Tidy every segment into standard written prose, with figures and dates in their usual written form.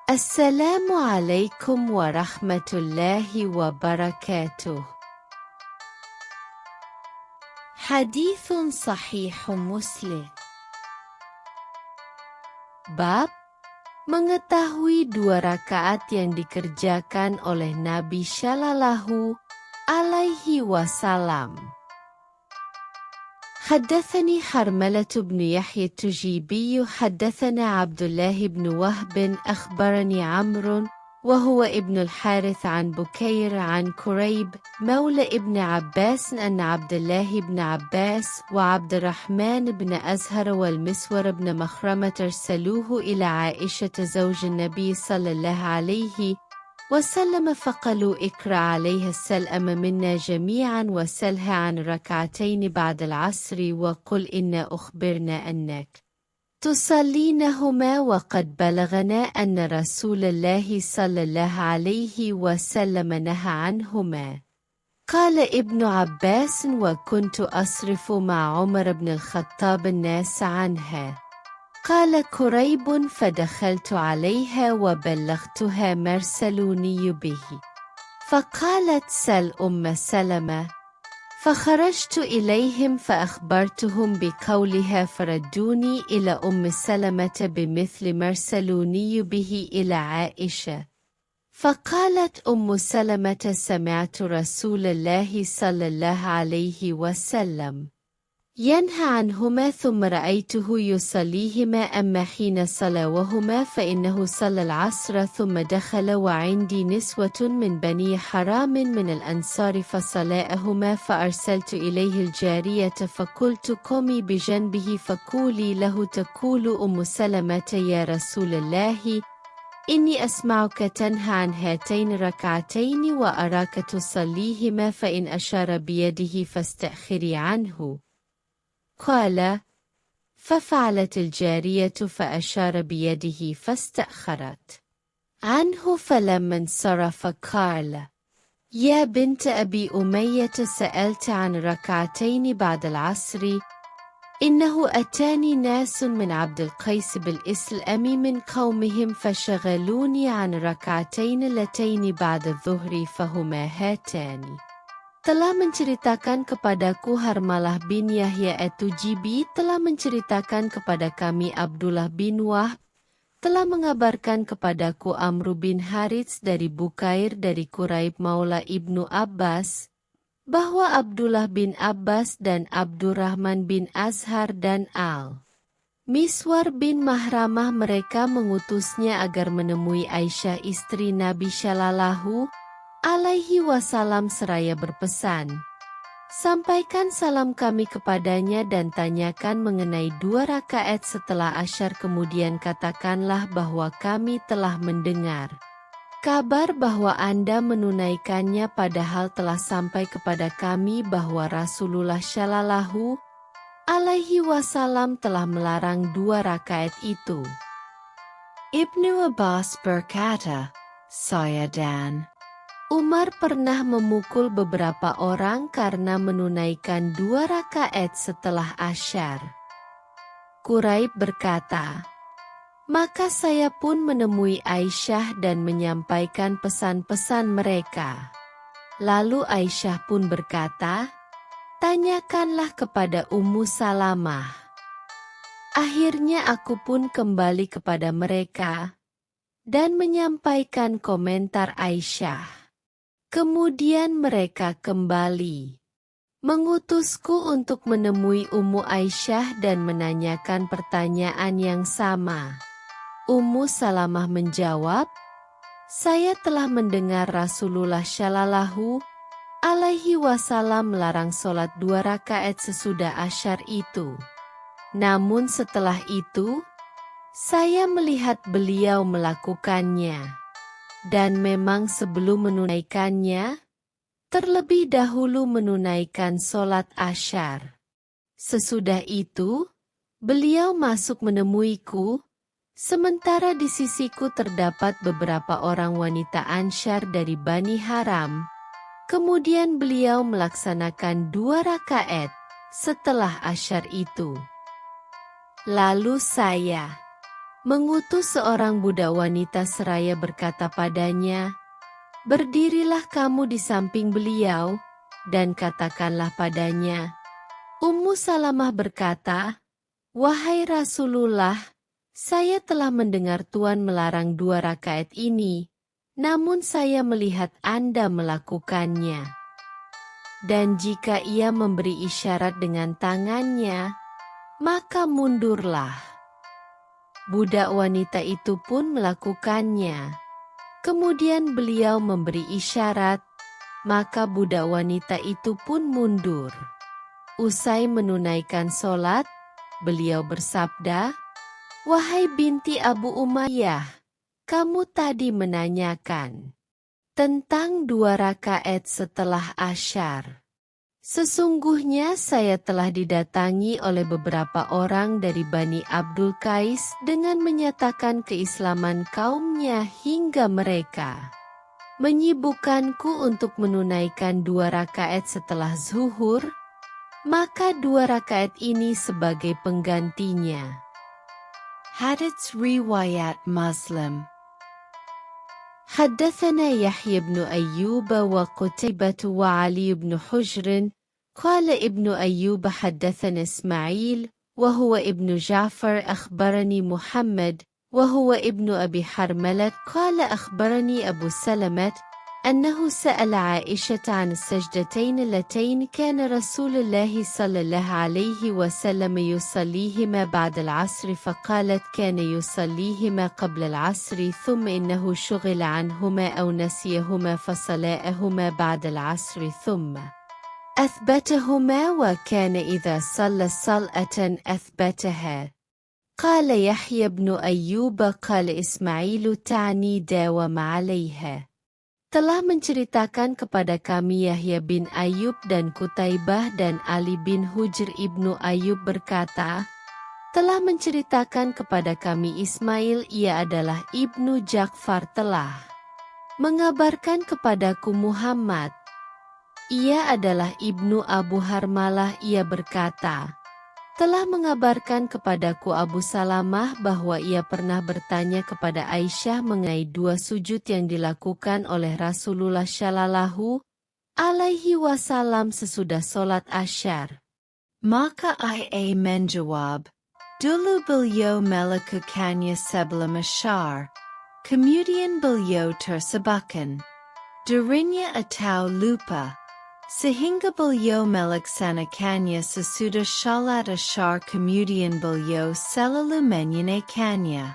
Assalamualaikum warahmatullahi wabarakatuh. Hadithun Sahih Muslim. Bab mengetahui 2 rakaat yang dikerjakan oleh Nabi Shallallahu alaihi wasallam. حدثني حرملة بن يحيى التجيبي حدثنا عبد الله بن وهب أخبرني عمرو وهو ابن الحارث عن بكير عن كريب مولى ابن عباس أن عبد الله بن عباس وعبد الرحمن بن أزهر والمسور بن مخرمة ارسلوه إلى عائشة زوج النبي صلى الله عليه وسلم فقالوا اقرأ عليها السلام منا جميعا وسلها عن ركعتين بعد العصر وقل إنا أخبرنا أنك تصلينهما وقد بلغنا أن رسول الله صلى الله عليه وسلم نهى عنهما. قال ابن عباس وكنت أصرف مع عمر بن الخطاب الناس عنها. قال كريب فدخلت عليها وبلغتها ما ارسلوني به فقالت سل أم سلمة فخرجت إليهم فأخبرتهم بقولها فردوني إلى أم سلمة بمثل ما ارسلوني به إلى عائشة فقالت أم سلمة سمعت رسول الله صلى الله عليه وسلم ينهى عنهما ثم رأيته يصليهما أما حين صلاوهما فإنه صلى العصر ثم دخل وعندي نسوة من بني حرام من الأنصار فصلاءهما فأرسلت إليه الجارية فقلت قومي بجنبه فقولي له تقول أم سلمة يا رسول الله إني أسمعك تنهى عن هاتين الركعتين وأراك تصليهما فإن أشار بيده فاستأخري عنه. قال ففعلت الجارية فأشار بيده فاستأخرت عنه فلما انصرف قال يا بنت أبي أمية سألت عن ركعتين بعد العصر إنه أتاني ناس من عبد القيس بالإسلام من قومهم فشغلوني عن ركعتين اللتين بعد الظهر فهما هاتان. Telah menceritakan kepadaku Harmalah bin Yahya at-Tujibi telah menceritakan kepada kami Abdullah bin Wahb telah mengabarkan kepadaku Amru bin Harits dari Bukair dari Quraib Maula Ibnu Abbas bahwa Abdullah bin Abbas dan Abdurrahman bin Azhar dan Miswar bin Mahramah mereka mengutusnya agar menemui Aisyah istri Nabi Shallallahu alaihi wasallam seraya berpesan, sampaikan salam kami kepadanya dan tanyakan mengenai 2 rakaat setelah asyar kemudian katakanlah bahwa kami telah mendengar kabar bahwa Anda menunaikannya padahal telah sampai kepada kami bahwa Rasulullah Shallallahu alaihi wasallam telah melarang 2 rakaat itu. Ibnu Abbas berkata, saya dan Umar pernah memukul beberapa orang karena menunaikan 2 rakaat setelah asyar. Quraib berkata, maka saya pun menemui Aisyah dan menyampaikan pesan-pesan mereka. Lalu Aisyah pun berkata, tanyakanlah kepada Ummu Salamah. Akhirnya aku pun kembali kepada mereka dan menyampaikan komentar Aisyah. Kemudian mereka kembali mengutusku untuk menemui Ummu Aisyah dan menanyakan pertanyaan yang sama. Ummu Salamah menjawab, saya telah mendengar Rasulullah Shallallahu alaihi wasallam melarang sholat 2 rakaat sesudah asyar itu. Namun setelah itu, saya melihat beliau melakukannya. Dan memang sebelum menunaikannya, terlebih dahulu menunaikan sholat asyar. Sesudah itu, beliau masuk menemuiku, sementara di sisiku terdapat beberapa orang wanita Ansyar dari Bani Haram. Kemudian beliau melaksanakan 2 rakaat setelah asyar itu. Lalu saya mengutus seorang budak wanita seraya berkata padanya, "Berdirilah kamu di samping beliau, dan katakanlah padanya." Ummu Salamah berkata, "Wahai Rasulullah, saya telah mendengar Tuan melarang 2 rakaat ini, namun saya melihat Anda melakukannya. Dan jika ia memberi isyarat dengan tangannya, maka mundurlah." Budak wanita itu pun melakukannya. Kemudian beliau memberi isyarat, maka budak wanita itu pun mundur. Usai menunaikan sholat, beliau bersabda, "Wahai binti Abu Umayyah, kamu tadi menanyakan tentang 2 rakaat setelah asyar. Sesungguhnya saya telah didatangi oleh beberapa orang dari Bani Abdul Qais dengan menyatakan keislaman kaumnya hingga mereka menyibukkanku untuk menunaikan 2 rakaat setelah zuhur, maka 2 rakaat ini sebagai penggantinya." Hadits Riwayat Muslim. حدثنا يحيى بن أيوب وقتيبة وعلي بن حجر قال ابن أيوب حدثنا إسماعيل وهو ابن جعفر أخبرني محمد وهو ابن أبي حرملة قال أخبرني أبو سلمة أنه سأل عائشة عن السجدتين اللتين كان رسول الله صلى الله عليه وسلم يصليهما بعد العصر فقالت كان يصليهما قبل العصر ثم إنه شغل عنهما أو نسيهما فصلاهما بعد العصر ثم أثبتهما وكان إذا صلى صلاة أثبتها. قال يحيى بن أيوب قال إسماعيل تعني داوم عليها. Telah menceritakan kepada kami Yahya bin Ayub dan Kutaibah dan Ali bin Hujr ibnu Ayub berkata, telah menceritakan kepada kami Ismail, ia adalah ibnu Ja'far, telah mengabarkan kepadaku Muhammad, ia adalah ibnu Abu Harmalah, ia berkata, telah mengabarkan kepadaku Abu Salamah bahwa ia pernah bertanya kepada Aisyah mengenai 2 sujud yang dilakukan oleh Rasulullah Shallallahu alaihi wasallam sesudah solat asyar. Maka ia menjawab, dulu beliau melakukannya sebelum asyar, kemudian beliau tersebakan darinya atau lupa, sehingga beliau melaksanakannya sesudah salat asyar, kemudian beliau selalu menunaikannya.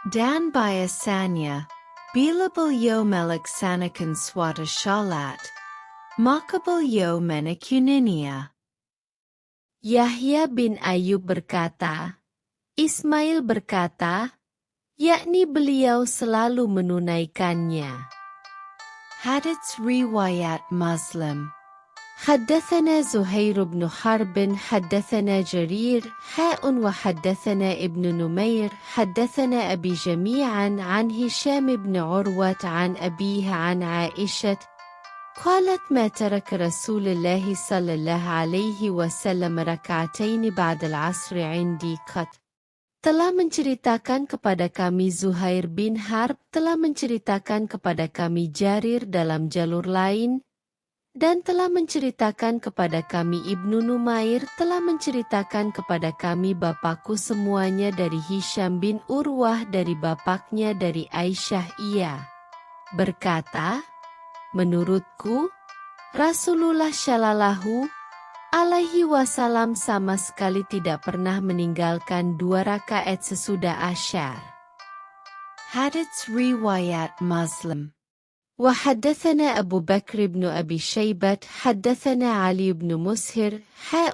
Dan biasanya, bila beliau melaksanakan suatu salat, maka beliau menekuninya. Yahya bin Ayub berkata, Ismail berkata, yakni beliau selalu menunaikannya. Hadits Riwayat Muslim. حدثنا زهير بن حرب حدثنا جرير وحدثنا ابن نمير حدثنا أبي جميعا عن هشام بن عروة عن أبيه عن عائشة قالت ما ترك رسول الله صلى الله عليه وسلم ركعتين بعد العصر عندي قط. Telah menceritakan kepada kami Zuhair bin Harb, telah menceritakan kepada kami Jarir dalam jalur lain, dan telah menceritakan kepada kami Ibnu Numair, telah menceritakan kepada kami bapakku semuanya dari Hisham bin Urwah dari bapaknya dari Aisyah, ia berkata, menurutku, Rasulullah Shallallahu alaihi wasallam sama sekali tidak pernah meninggalkan 2 rakaat sesudah asyar. Hadits Riwayat Muslim. وحدثنا أبو بكر بن أبي شيبة حدثنا علي بن مسهر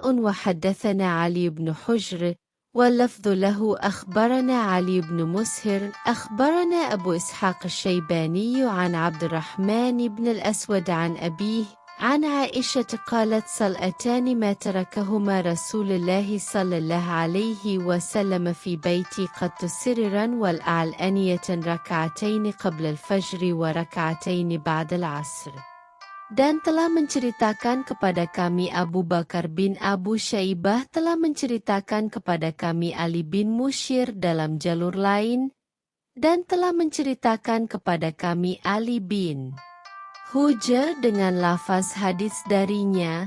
وحدثنا علي بن حجر واللفظ له أخبرنا علي بن مسهر أخبرنا أبو إسحاق الشيباني عن عبد الرحمن بن الأسود عن أبيه عن عائشة قالت صلاتان ما تركهما رسول الله صلى الله عليه وسلم في بيتي قط سررا والأعلانية ركعتين قبل الفجر وركعتين بعد العصر. dan telah menceritakan kepada kami Abu Bakar bin Abu Syaibah telah menceritakan kepada kami Ali bin Mushir dalam jalur lain, dan telah menceritakan kepada kami Ali bin Hujr dengan lafaz hadis darinya,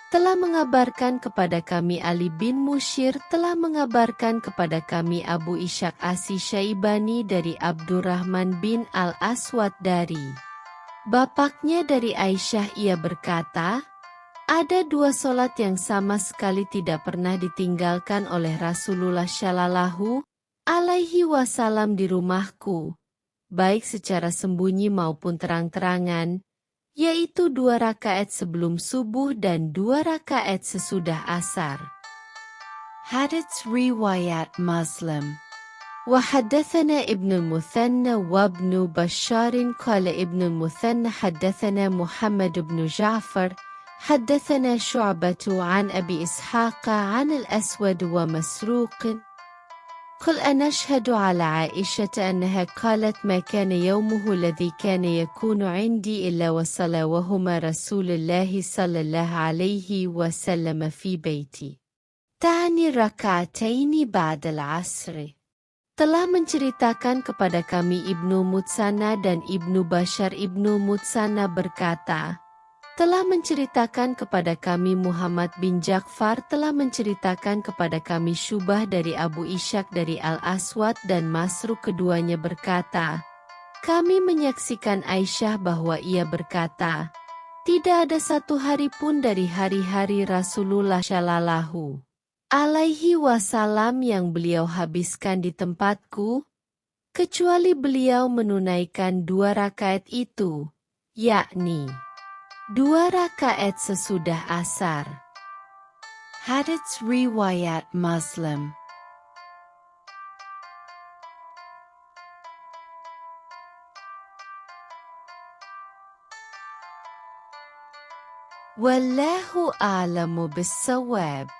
telah mengabarkan kepada kami Ali bin Mushir telah mengabarkan kepada kami Abu Ishaq Asy-Syaibani dari Abdurrahman bin Al-Aswad dari bapaknya dari Aisyah. Ia berkata, ada dua solat yang sama sekali tidak pernah ditinggalkan oleh Rasulullah Shallallahu Alaihi Wasallam di rumahku, baik secara sembunyi maupun terang-terangan, yaitu 2 rakaat sebelum subuh dan 2 rakaat sesudah asar. Hadits riwayat Muslim. وحدثنا ابن المثنى وابن بشار قال ابن المثنى حدثنا محمد بن جعفر حدثنا شعبة عن أبي إسحاق عن الأسود ومسروق قل أنشهد على عائشة أنها قالت ما كان يومه الذي كان يكون عندي إلا وصلواهما رسول الله صلى الله عليه وسلم في بيتي تعني ركعتين بعد العصر. Telah menceritakan kepada kami Ibnu Mutsana dan Ibnu Bashar. Ibnu Mutsana berkata, telah menceritakan kepada kami Muhammad bin Ja'far telah menceritakan kepada kami Syubah dari Abu Ishaq dari Al-Aswad dan Masruq, keduanya berkata, kami menyaksikan Aisyah bahwa ia berkata, tidak ada satu hari pun dari hari-hari Rasulullah Shallallahu Alaihi Wasallam yang beliau habiskan di tempatku, kecuali beliau menunaikan 2 rakaat itu, yakni 2 rakaat sesudah asar. Hadits riwayat Muslim. Wallahu a'lamu bis-shawab.